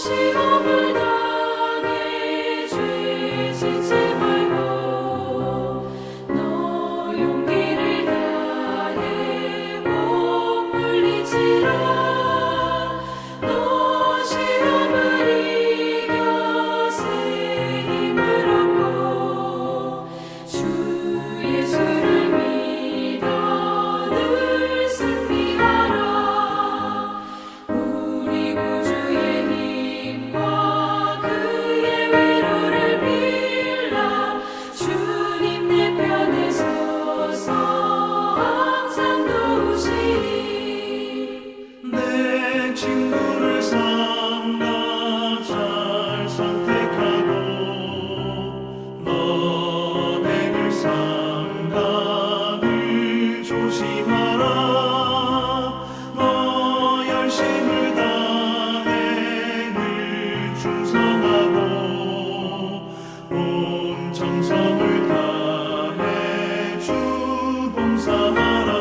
시험을 당해 죄 짓지 말고 너 용기를 다해 못 물리치라. 너 시험을 이겨 새 힘을 얻고 주 예수를 믿어 늘 승리하라. 우리 구주의 힘과 그의 위로를 빌라. 주님 내 편에 서서 항상 도우시리. 내 친구를 삼가 잘 선택하고 너를 삼가 늘 조심하라. 너 열심을 다해 늘 충성하고 온 정성을 다해 주 봉사하라.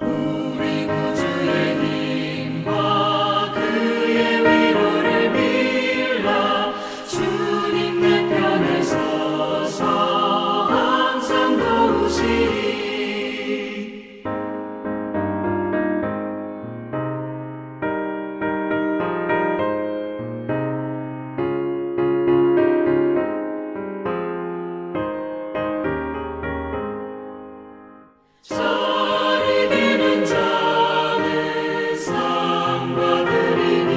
우리 구주의 힘과 그의 위로를 빌라. 주님 내 편에 서서 항상 도우시리. 잘 이기는 자는 상 받으리니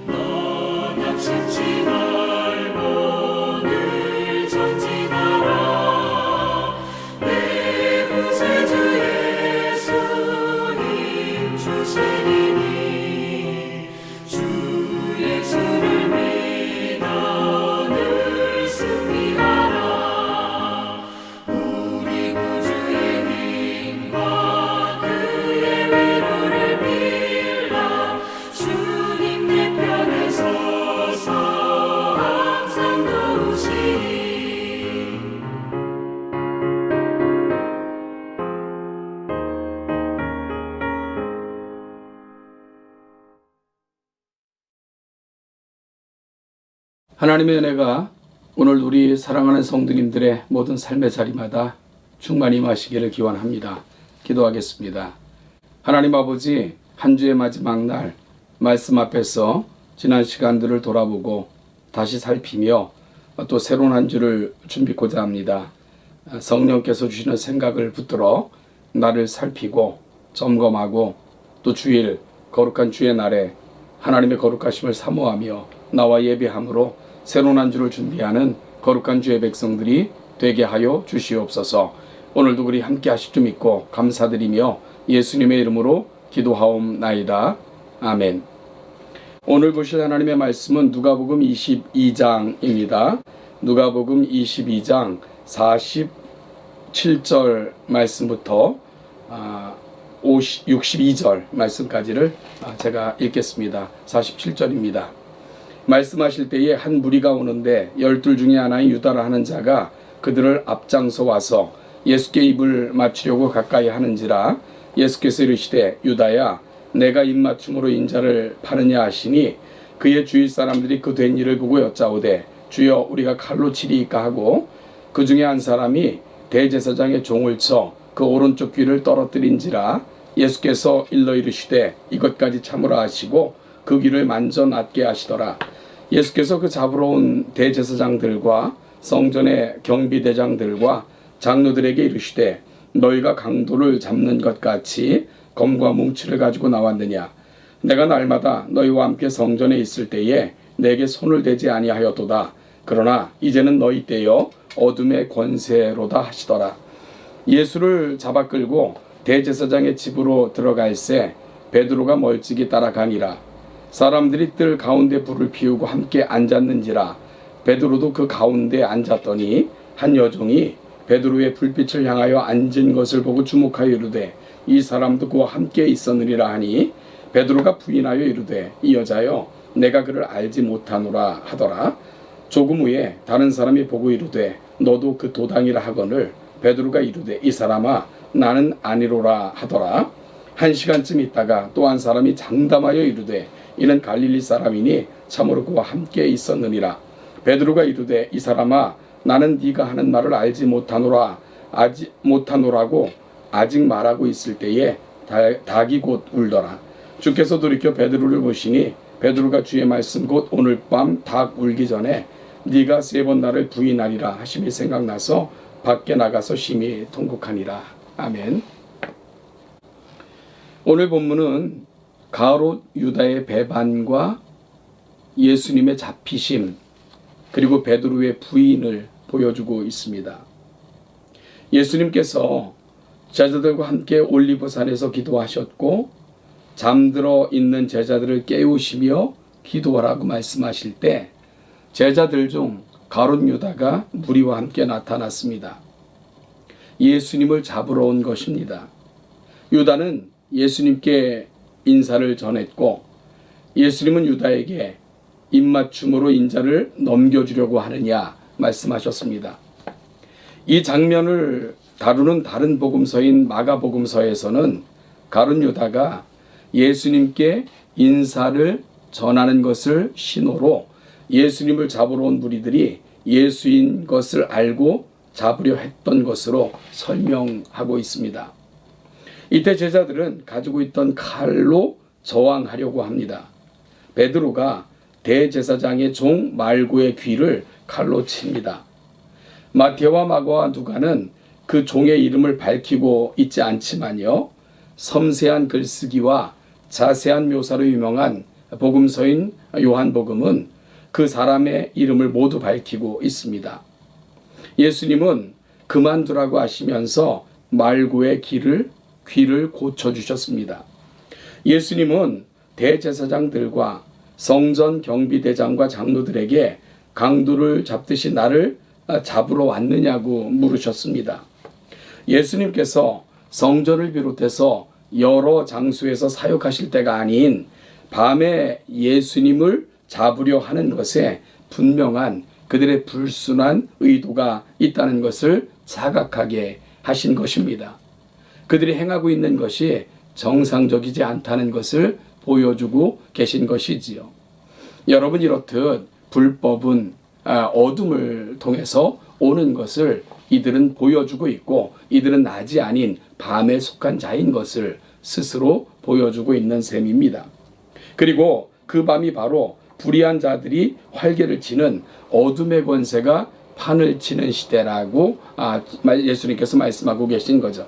너 낙심치 말고 늘 전진하라. 내 구세주 예수 힘 주시리니 주 예수를 믿어 늘 승리하라. 우리 구주의 힘과 그의 위로를 빌라. 주님 내 편에 서서 항상 도우시리. 하나님의 은혜가 오늘 우리 사랑하는 성도님들의 모든 삶의 자리마다 충만히 임하시기를 기원합니다. 기도하겠습니다. 하나님 아버지, 한 주의 마지막 날 말씀 앞에서 지난 시간들을 돌아보고 다시 살피며 또 새로운 한 주를 준비하고자 합니다. 성령께서 주시는 생각을 붙들어 나를 살피고 점검하고 또 주일 거룩한 주의 날에 하나님의 거룩하심을 사모하며 나와 예배함으로 새로운 한 주를 준비하는 거룩한 주의 백성들이 되게 하여 주시옵소서. 오늘도 우리 함께 하실 줄 믿고 감사드리며 예수님의 이름으로 기도하옵나이다. 아멘. 오늘 보실 하나님의 말씀은 누가복음 22장입니다. 누가복음 22장 47절 말씀부터 62절 말씀까지를 제가 읽겠습니다. 47절입니다. 말씀하실 때에 한 무리가 오는데 12 중에 하나인 유다라 하는 자가 그들을 앞장서 와서 예수께 입을 맞추려고 가까이 하는지라 예수께서 이르시되 유다야 내가 입맞춤으로 인자를 파느냐 하시니 그의 주위 사람들이 그 된 일을 보고 여짜오되 주여 우리가 칼로 치리이까 하고 그 중에 한 사람이 대제사장의 종을 쳐 그 오른쪽 귀를 떨어뜨린지라 예수께서 일러 이르시되 이것까지 참으라 하시고 그 귀를 만져 낫게 하시더라. 예수께서 그 잡으러 온 대제사장들과 성전의 경비대장들과 장로들에게 이르시되 너희가 강도를 잡는 것 같이 검과 뭉치를 가지고 나왔느냐. 내가 날마다 너희와 함께 성전에 있을 때에 내게 손을 대지 아니하였도다. 그러나 이제는 너희 때여 어둠의 권세로다 하시더라. 예수를 잡아 끌고 대제사장의 집으로 들어갈새 베드로가 멀찍이 따라가니라. 사람들이 뜰 가운데 불을 피우고 함께 앉았는지라. 베드로도 그 가운데 앉았더니 한 여종이 베드로의 불빛을 향하여 앉은 것을 보고 주목하여 이르되 이 사람도 그와 함께 있었느니라 하니 베드로가 부인하여 이르되 이 여자여 내가 그를 알지 못하노라 하더라. 조금 후에 다른 사람이 보고 이르되 너도 그 도당이라 하거늘 베드로가 이르되 이 사람아 나는 아니로라 하더라. 한 시간쯤 있다가 또 한 사람이 장담하여 이르되 이는 갈릴리 사람이니 참으로 그와 함께 있었느니라. 베드로가 이르되 이 사람아 나는 네가 하는 말을 알지 못하노라고 아직 말하고 있을 때에 닭이 곧 울더라. 주께서 돌이켜 베드로를 보시니 베드로가 주의 말씀 곧 오늘 밤 닭 울기 전에 네가 3번 나를 부인하리라 하심이 생각나서 밖에 나가서 심히 통곡하니라. 아멘. 오늘 본문은 가롯 유다의 배반과 예수님의 잡히심 그리고 베드로의 부인을 보여주고 있습니다. 예수님께서 제자들과 함께 올리브산에서 기도하셨고 잠들어 있는 제자들을 깨우시며 기도하라고 말씀하실 때 제자들 중 가롯 유다가 무리와 함께 나타났습니다. 예수님을 잡으러 온 것입니다. 유다는 예수님께 인사를 전했고 예수님은 유다에게 입맞춤으로 인자를 넘겨주려고 하느냐 말씀하셨습니다. 이 장면을 다루는 다른 복음서인 마가복음서에서는 가룟 유다가 예수님께 인사를 전하는 것을 신호로 예수님을 잡으러 온 무리들이 예수인 것을 알고 잡으려 했던 것으로 설명하고 있습니다. 이때 제자들은 가지고 있던 칼로 저항하려고 합니다. 베드로가 대제사장의 종 말고의 귀를 칼로 칩니다. 마태와 마가와 누가는 그 종의 이름을 밝히고 있지 않지만요. 섬세한 글쓰기와 자세한 묘사로 유명한 복음서인 요한복음은 그 사람의 이름을 모두 밝히고 있습니다. 예수님은 그만두라고 하시면서 말고의 귀를 고쳐주셨습니다. 예수님은 대제사장들과 성전 경비대장과 장로들에게 강도를 잡듯이 나를 잡으러 왔느냐고 물으셨습니다. 예수님께서 성전을 비롯해서 여러 장소에서 사역하실 때가 아닌 밤에 예수님을 잡으려 하는 것에 분명한 그들의 불순한 의도가 있다는 것을 자각하게 하신 것입니다. 그들이 행하고 있는 것이 정상적이지 않다는 것을 보여주고 계신 것이지요. 여러분 이렇듯 불법은 어둠을 통해서 오는 것을 이들은 보여주고 있고 이들은 낮이 아닌 밤에 속한 자인 것을 스스로 보여주고 있는 셈입니다. 그리고 그 밤이 바로 불의한 자들이 활개를 치는 어둠의 권세가 판을 치는 시대라고 예수님께서 말씀하고 계신 거죠.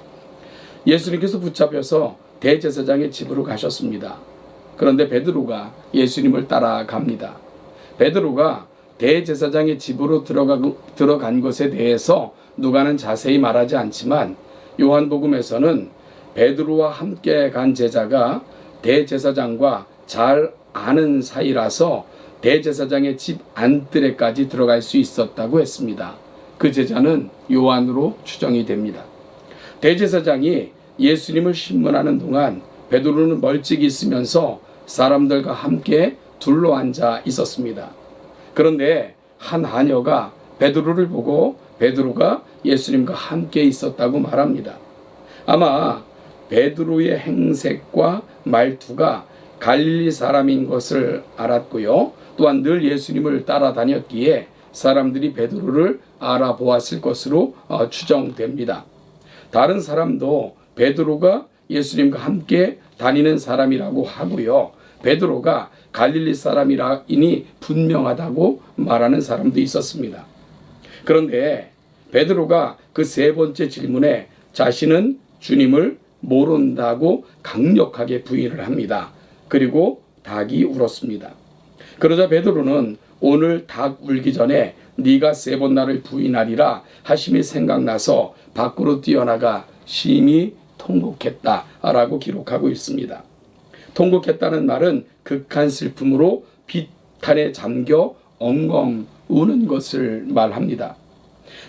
예수님께서 붙잡혀서 대제사장의 집으로 가셨습니다. 그런데 베드로가 예수님을 따라갑니다. 베드로가 대제사장의 집으로 들어간 것에 대해서 누가는 자세히 말하지 않지만 요한복음에서는 베드로와 함께 간 제자가 대제사장과 잘 아는 사이라서 대제사장의 집 안뜰에까지 들어갈 수 있었다고 했습니다. 그 제자는 요한으로 추정이 됩니다. 대제사장이 예수님을 신문하는 동안 베드로는 멀찍이 있으면서 사람들과 함께 둘러앉아 있었습니다. 그런데 한 하녀가 베드로를 보고 베드로가 예수님과 함께 있었다고 말합니다. 아마 베드로의 행색과 말투가 갈릴리 사람인 것을 알았고요. 또한 늘 예수님을 따라다녔기에 사람들이 베드로를 알아보았을 것으로 추정됩니다. 다른 사람도 베드로가 예수님과 함께 다니는 사람이라고 하고요. 베드로가 갈릴리 사람이니 분명하다고 말하는 사람도 있었습니다. 그런데 베드로가 그 3번째 질문에 자신은 주님을 모른다고 강력하게 부인을 합니다. 그리고 닭이 울었습니다. 그러자 베드로는 오늘 닭 울기 전에 네가 3번 나를 부인하리라 하심이 생각나서 밖으로 뛰어나가 심히 통곡했다라고 기록하고 있습니다. 통곡했다는 말은 극한 슬픔으로 비탄에 잠겨 엉엉 우는 것을 말합니다.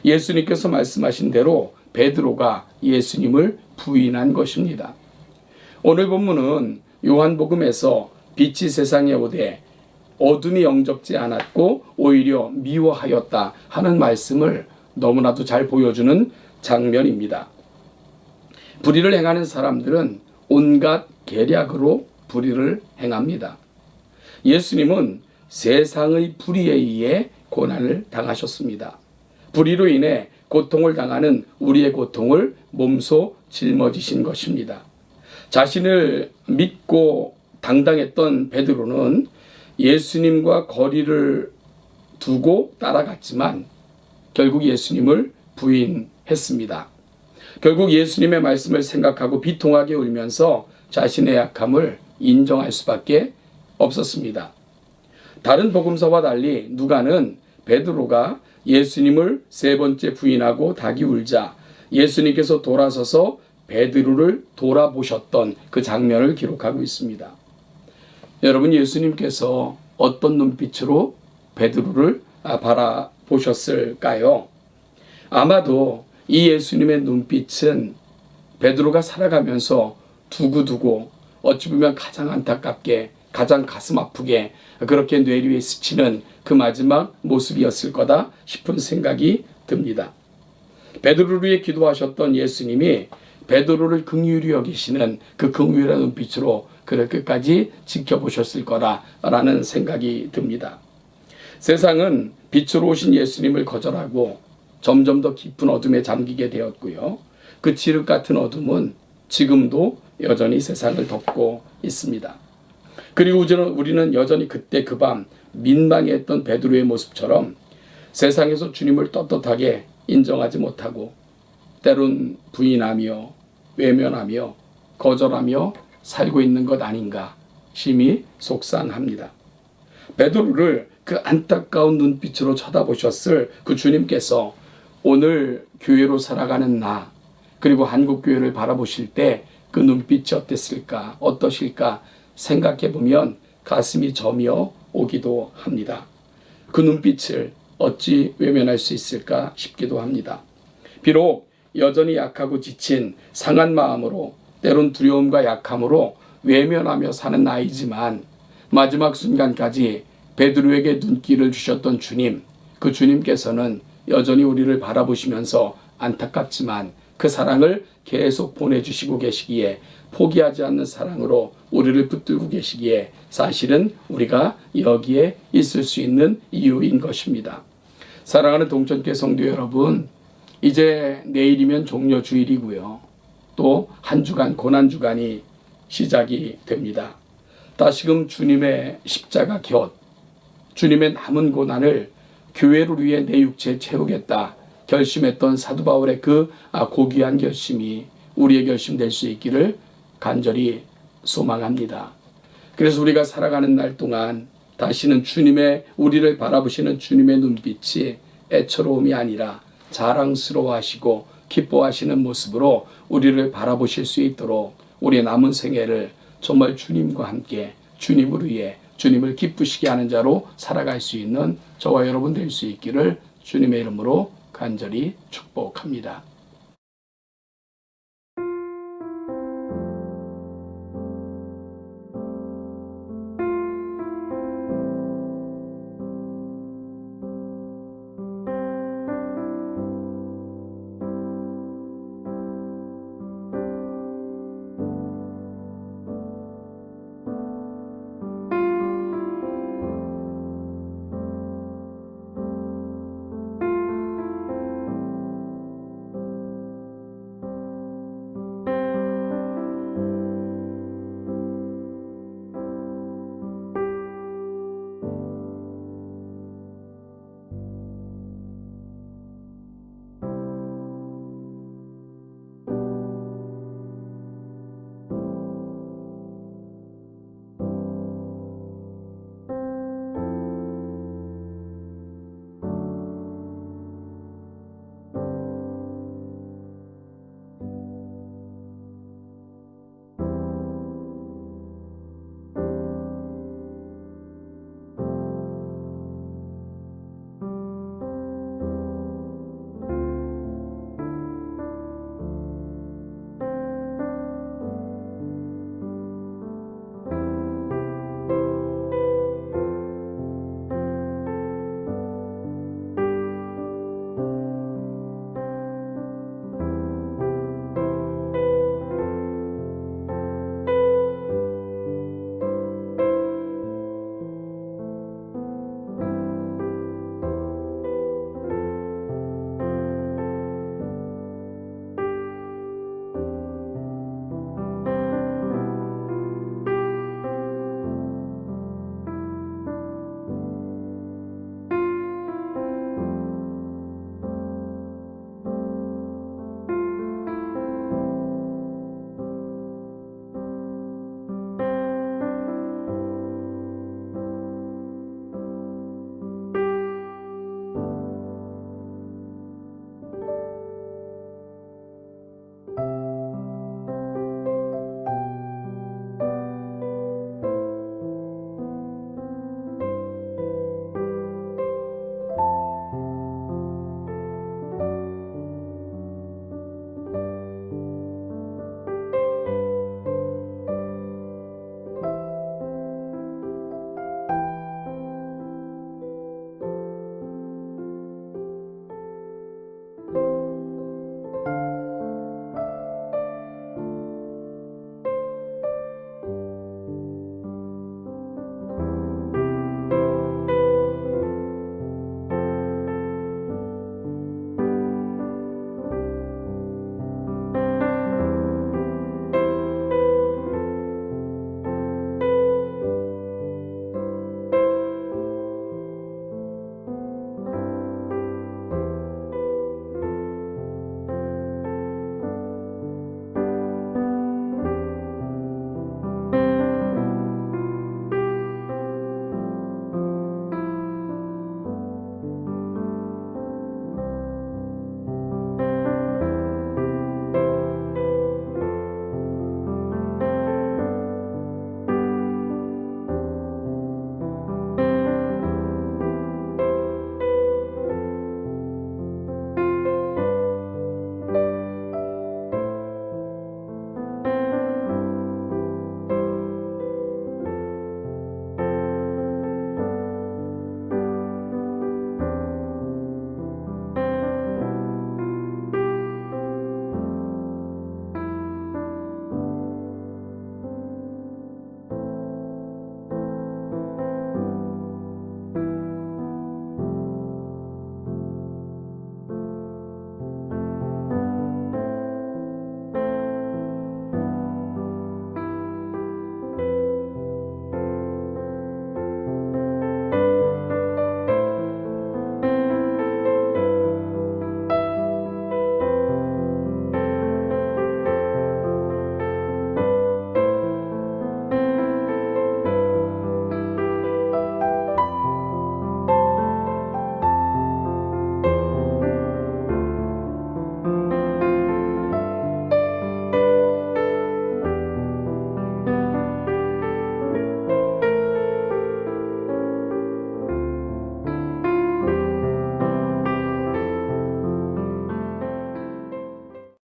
예수님께서 말씀하신 대로 베드로가 예수님을 부인한 것입니다. 오늘 본문은 요한복음에서 빛이 세상에 오되 어둠이 영접지 않았고 오히려 미워하였다 하는 말씀을 너무나도 잘 보여주는 장면입니다. 불의를 행하는 사람들은 온갖 계략으로 불의를 행합니다. 예수님은 세상의 불의에 의해 고난을 당하셨습니다. 불의로 인해 고통을 당하는 우리의 고통을 몸소 짊어지신 것입니다. 자신을 믿고 당당했던 베드로는 예수님과 거리를 두고 따라갔지만 결국 예수님을 부인했습니다. 결국 예수님의 말씀을 생각하고 비통하게 울면서 자신의 약함을 인정할 수밖에 없었습니다. 다른 복음서와 달리 누가는 베드로가 예수님을 세 번째 부인하고 닭이 울자 예수님께서 돌아서서 베드로를 돌아보셨던 그 장면을 기록하고 있습니다. 여러분, 예수님께서 어떤 눈빛으로 베드로를 바라보셨을까요? 아마도 이 예수님의 눈빛은 베드로가 살아가면서 두고두고 어찌 보면 가장 안타깝게, 가장 가슴 아프게 그렇게 뇌 위에 스치는 그 마지막 모습이었을 거다 싶은 생각이 듭니다. 베드로를 위해 기도하셨던 예수님이 베드로를 긍휼히 여기시는 그 긍휼한 눈빛으로 그를 끝까지 지켜보셨을 거라는 생각이 듭니다. 세상은 빛으로 오신 예수님을 거절하고 점점 더 깊은 어둠에 잠기게 되었고요. 그 칠흑 같은 어둠은 지금도 여전히 세상을 덮고 있습니다. 그리고 우리는 여전히 그때 그 밤 민망해했던 베드로의 모습처럼 세상에서 주님을 떳떳하게 인정하지 못하고 때론 부인하며 외면하며 거절하며 살고 있는 것 아닌가 심히 속상합니다. 베드로를 그 안타까운 눈빛으로 쳐다보셨을 그 주님께서 오늘 교회로 살아가는 나 그리고 한국교회를 바라보실 때 그 눈빛이 어땠을까 어떠실까 생각해 보면 가슴이 저며 오기도 합니다. 그 눈빛을 어찌 외면할 수 있을까 싶기도 합니다. 비록 여전히 약하고 지친 상한 마음으로 때론 두려움과 약함으로 외면하며 사는 나이지만 마지막 순간까지 베드로에게 눈길을 주셨던 주님, 그 주님께서는 여전히 우리를 바라보시면서 안타깝지만 그 사랑을 계속 보내주시고 계시기에 포기하지 않는 사랑으로 우리를 붙들고 계시기에 사실은 우리가 여기에 있을 수 있는 이유인 것입니다. 사랑하는 동천교회 성도 여러분, 이제 내일이면 종려주일이고요. 또 한 주간 고난주간이 시작이 됩니다. 다시금 주님의 십자가 곁, 주님의 남은 고난을 교회를 위해 내 육체에 채우겠다 결심했던 사도 바울의 그 고귀한 결심이 우리의 결심 될 수 있기를 간절히 소망합니다. 그래서 우리가 살아가는 날 동안 다시는 우리를 바라보시는 주님의 눈빛이 애처로움이 아니라 자랑스러워하시고 기뻐하시는 모습으로 우리를 바라보실 수 있도록 우리의 남은 생애를 정말 주님과 함께 주님을 위해 주님을 기쁘시게 하는 자로 살아갈 수 있는 저와 여러분 될 수 있기를 주님의 이름으로 간절히 축복합니다.